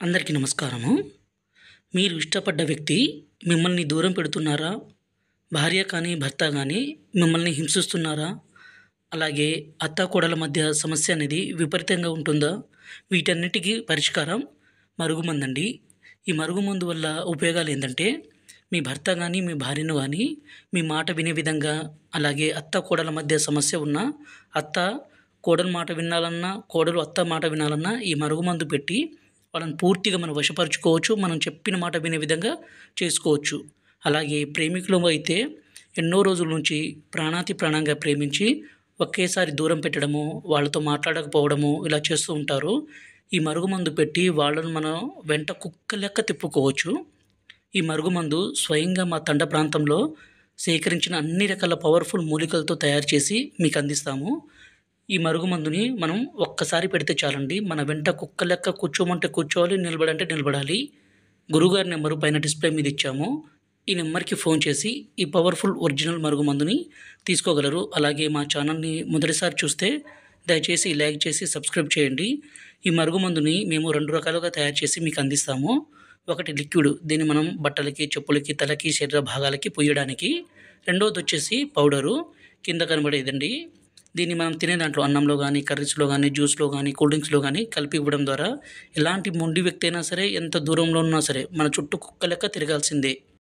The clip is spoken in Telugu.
అందరికీ నమస్కారము. మీరు ఇష్టపడ్డ వ్యక్తి మిమ్మల్ని దూరం పెడుతున్నారా? భార్య కానీ, భర్త గానీ మిమ్మల్ని హింసిస్తున్నారా? అలాగే అత్తాకోడళ్ళ మధ్య సమస్య అనేది విపరీతంగా ఉంటుందా? వీటన్నిటికీ పరిష్కారం మరుగుమందండి. ఈ మరుగుమందు వల్ల ఉపయోగాలేందంటే, మీ భర్త గానీ, మీ భార్యను గానీ మీ మాట వినే విధంగా, అలాగే అత్తాకోడళ్ళ మధ్య సమస్య ఉన్నా, అత్త కోడలు మాట వినాలన్నా, కోడలు అత్త మాట వినాలన్నా ఈ మరుగుమందు పెట్టి వాళ్ళని పూర్తిగా మనం వశపరుచుకోవచ్చు. మనం చెప్పిన మాట వినే విధంగా చేసుకోవచ్చు. అలాగే ప్రేమికులు అయితే ఎన్నో రోజుల నుంచి ప్రాణాతి ప్రాణంగా ప్రేమించి ఒకేసారి దూరం పెట్టడము, వాళ్ళతో మాట్లాడకపోవడము ఇలా చేస్తూ ఉంటారు. ఈ మరుగుమందు పెట్టి వాళ్ళను మనం వెంట కుక్క లెక్క తిప్పుకోవచ్చు. ఈ మరుగుమందు స్వయంగా మా తండ ప్రాంతంలో సేకరించిన అన్ని రకాల పవర్ఫుల్ మూలికలతో తయారు చేసి మీకు అందిస్తాము. ఈ మరుగుమందుని మనం ఒక్కసారి పెడితే చాలండి. మన వెంట కుక్క లెక్క కూర్చోమంటే కూర్చోవాలి, నిలబడంటే నిలబడాలి. గురువుగారి నెంబరు పైన డిస్ప్లే మీద ఇచ్చాము. ఈ నెంబర్కి ఫోన్ చేసి ఈ పవర్ఫుల్ ఒరిజినల్ మరుగుమందుని తీసుకోగలరు. అలాగే మా ఛానల్ని మొదటిసారి చూస్తే దయచేసి లైక్ చేసి సబ్స్క్రైబ్ చేయండి. ఈ మరుగుమందుని మేము 2 రకాలుగా తయారు చేసి మీకు అందిస్తాము. ఒకటి లిక్విడ్, దీన్ని మనం బట్టలకి, చెప్పులకి, తలకి, శరీర భాగాలకి పొయ్యడానికి. రెండవది వచ్చేసి పౌడరు, కింద కనబడేదండి. దీన్ని మనం తినే దాంట్లో అన్నంలో కానీ, కర్రీస్లో కానీ, జ్యూస్లో కానీ, కూల్ డ్రింక్స్లో కానీ కలిపి ఇవ్వడం ద్వారా ఎలాంటి మొండి వ్యక్తి అయినా సరే, ఎంత దూరంలో ఉన్నా సరే మన చుట్టూ కుక్క లెక్క తిరగాల్సిందే.